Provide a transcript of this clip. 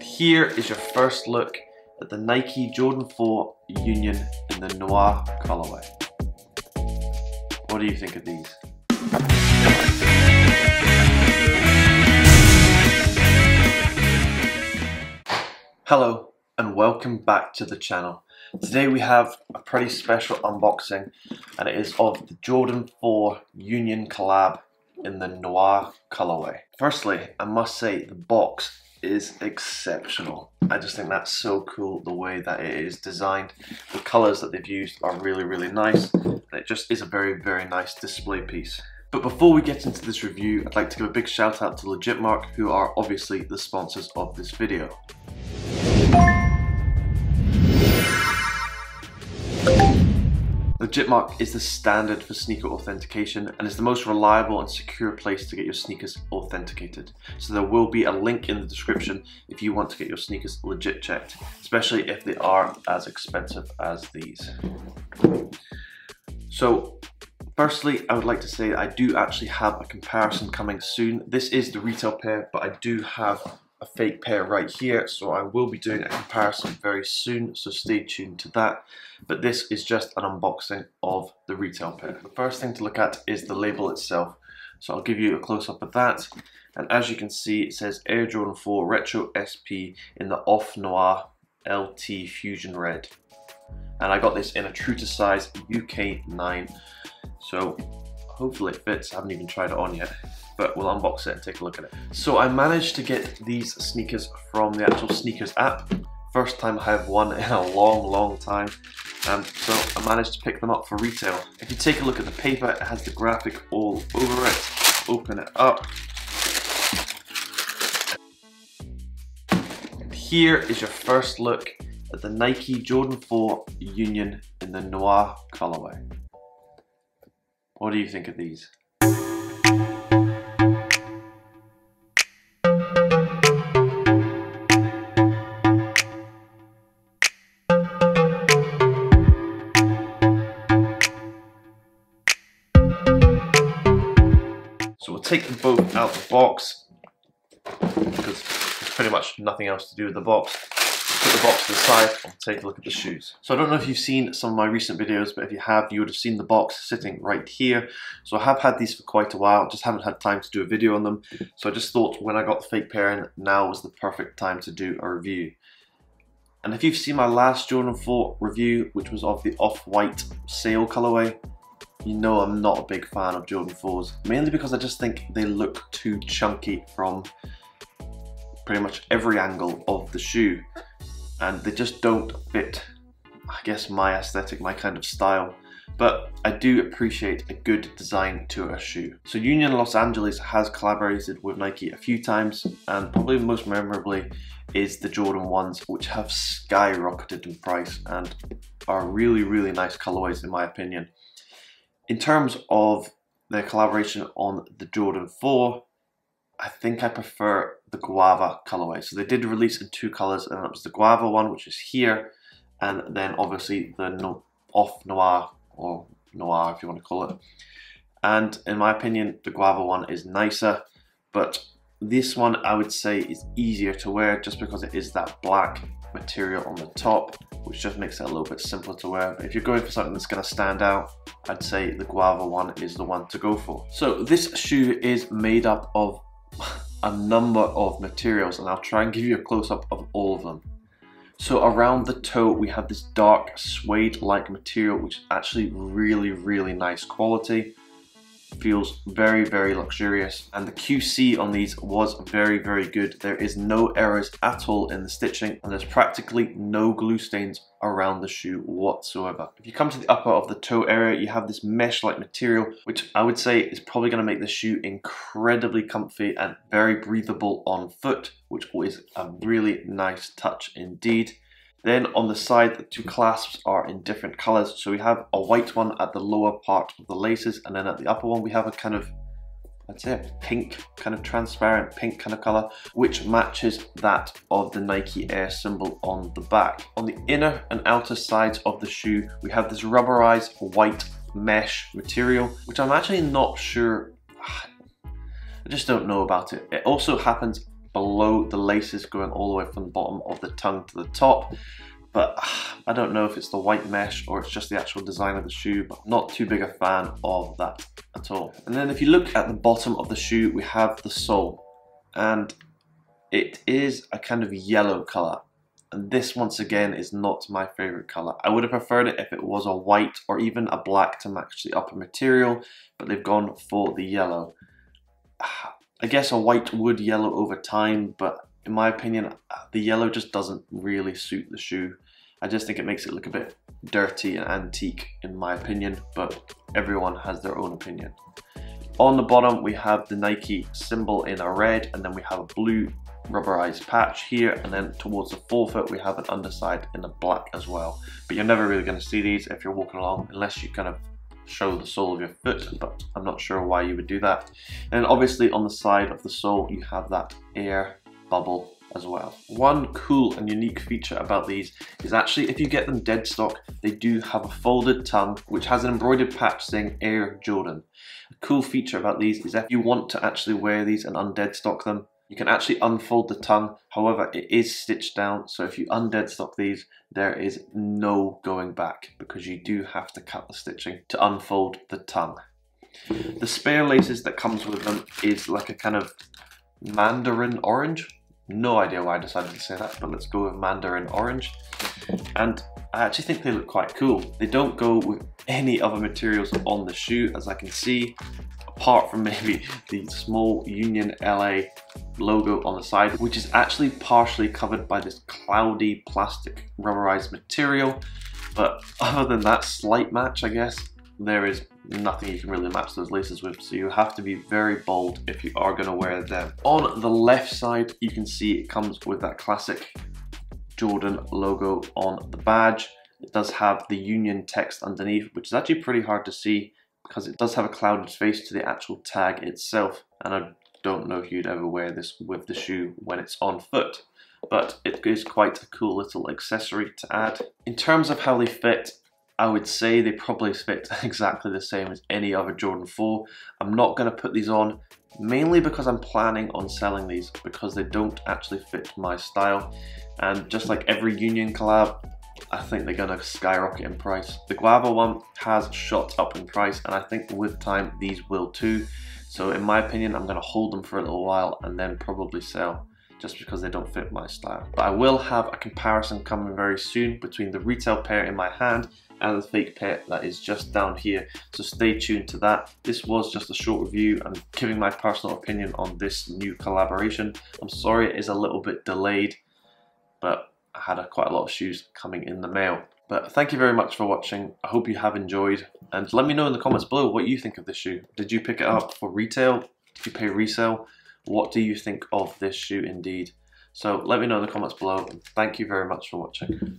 Here is your first look at the Nike Jordan 4 Union in the Noir colorway. What do you think of these? Hello and welcome back to the channel. Today we have a pretty special unboxing, and it is of the Jordan 4 Union collab in the Noir colorway. Firstly, I must say the box is exceptional. I just think that's so cool, the way that it is designed. The colors that they've used are really nice, and it just is a very nice display piece. But before we get into this review, I'd like to give a big shout out to Legitmark, who are obviously the sponsors of this video. Legitmark is the standard for sneaker authentication and is the most reliable and secure place to get your sneakers authenticated. So there will be a link in the description if you want to get your sneakers legit checked, especially if they are as expensive as these. So firstly, I would like to say that I do actually have a comparison coming soon. This is the retail pair, but I do have a fake pair right here, so I will be doing a comparison very soon, so stay tuned to that. But this is just an unboxing of the retail pair. The first thing to look at is the label itself, so I'll give you a close-up of that. And as you can see, it says Air Jordan 4 Retro SP in the Off Noir LT Fusion Red, and I got this in a true to size UK 9, so hopefully it fits. I haven't even tried it on yet, but we'll unbox it and take a look at it. So I managed to get these sneakers from the actual sneakers app. First time I have one in a long time, and so I managed to pick them up for retail. If you take a look at the paper, it has the graphic all over it. Open it up. And here is your first look at the Nike Jordan 4 Union in the Noir colorway. What do you think of these? So we'll take them both out of the box because there's pretty much nothing else to do with the box. Put the box to the side and take a look at the shoes. So I don't know if you've seen some of my recent videos, but if you have, you would have seen the box sitting right here. So I have had these for quite a while, just haven't had time to do a video on them. So I just thought when I got the fake pair in, now was the perfect time to do a review. And if you've seen my last Jordan 4 review, which was of the off-white sail colorway, you know I'm not a big fan of Jordan 4s, mainly because I just think they look too chunky from pretty much every angle of the shoe, and they just don't fit, I guess, my aesthetic, my kind of style. But I do appreciate a good design to a shoe. So Union Los Angeles has collaborated with Nike a few times, and probably most memorably is the Jordan 1s, which have skyrocketed in price and are really nice colorways in my opinion. In terms of their collaboration on the Jordan 4, I think I prefer the Guava colorway. So they did release in two colors, and it was the Guava one, which is here, and then obviously the Off Noir, or Noir if you want to call it. And in my opinion, the Guava one is nicer, but this one I would say is easier to wear just because it is that black material on the top, which just makes it a little bit simpler to wear. But if you're going for something that's going to stand out, I'd say the Guava one is the one to go for. So this shoe is made up of a number of materials, and I'll try and give you a close-up of all of them. So around the toe we have this dark suede-like material, which is actually really nice quality. Feels very luxurious, and the QC on these was very good. There is no errors at all in the stitching, and there's practically no glue stains around the shoe whatsoever. If you come to the upper of the toe area, you have this mesh-like material, which I would say is probably going to make the shoe incredibly comfy and very breathable on foot, which is a really nice touch indeed. Then on the side, the two clasps are in different colors. So we have a white one at the lower part of the laces, and then at the upper one we have a kind of, I'd say a pink, kind of transparent pink kind of color, which matches that of the Nike Air symbol on the back. On the inner and outer sides of the shoe, we have this rubberized white mesh material, which I'm actually not sure, I just don't know about it. It also happens below the laces going all the way from the bottom of the tongue to the top. But I don't know if it's the white mesh or it's just the actual design of the shoe, but I'm not too big a fan of that at all. And then if you look at the bottom of the shoe, we have the sole, and it is a kind of yellow color. And this, once again, is not my favorite color. I would have preferred it if it was a white or even a black to match the upper material, but they've gone for the yellow. I guess a white would yellow over time, but in my opinion, the yellow just doesn't really suit the shoe. I just think it makes it look a bit dirty and antique, in my opinion, but everyone has their own opinion. On the bottom, we have the Nike symbol in a red, and then we have a blue rubberized patch here, and then towards the forefoot, we have an underside in a black as well. But you're never really going to see these if you're walking along, unless you kind of show the sole of your foot, but I'm not sure why you would do that. And obviously on the side of the sole, you have that air bubble as well. One cool and unique feature about these is actually if you get them dead stock, they do have a folded tongue which has an embroidered patch saying Air Jordan. A cool feature about these is if you want to actually wear these and undead stock them, you can actually unfold the tongue. However, it is stitched down, so if you undead stock these, there is no going back because you do have to cut the stitching to unfold the tongue. The spare laces that comes with them is like a kind of mandarin orange. No idea why I decided to say that, but let's go with mandarin orange. And I actually think they look quite cool. They don't go with any other materials on the shoe, as I can see, apart from maybe the small Union LA logo on the side, which is actually partially covered by this cloudy plastic rubberized material. But other than that slight match, I guess, there is nothing you can really match those laces with, so you have to be very bold if you are going to wear them. On the left side, you can see it comes with that classic Jordan logo on the badge. It does have the Union text underneath, which is actually pretty hard to see because it does have a clouded face to the actual tag itself, and I don't know if you'd ever wear this with the shoe when it's on foot, but it is quite a cool little accessory to add. In terms of how they fit, I would say they probably fit exactly the same as any other Jordan 4. I'm not going to put these on, mainly because I'm planning on selling these because they don't actually fit my style. And just like every Union collab, I think they're going to skyrocket in price. The Guava one has shot up in price, and I think with time these will too. So in my opinion, I'm going to hold them for a little while and then probably sell, just because they don't fit my style. But I will have a comparison coming very soon between the retail pair in my hand and the fake pair that is just down here, so stay tuned to that. This was just a short review and giving my personal opinion on this new collaboration. I'm sorry it is a little bit delayed, but I had quite a lot of shoes coming in the mail. But thank you very much for watching. I hope you have enjoyed, and let me know in the comments below what you think of this shoe. Did you pick it up for retail? Did you pay resale? What do you think of this shoe indeed? So let me know in the comments below, and thank you very much for watching.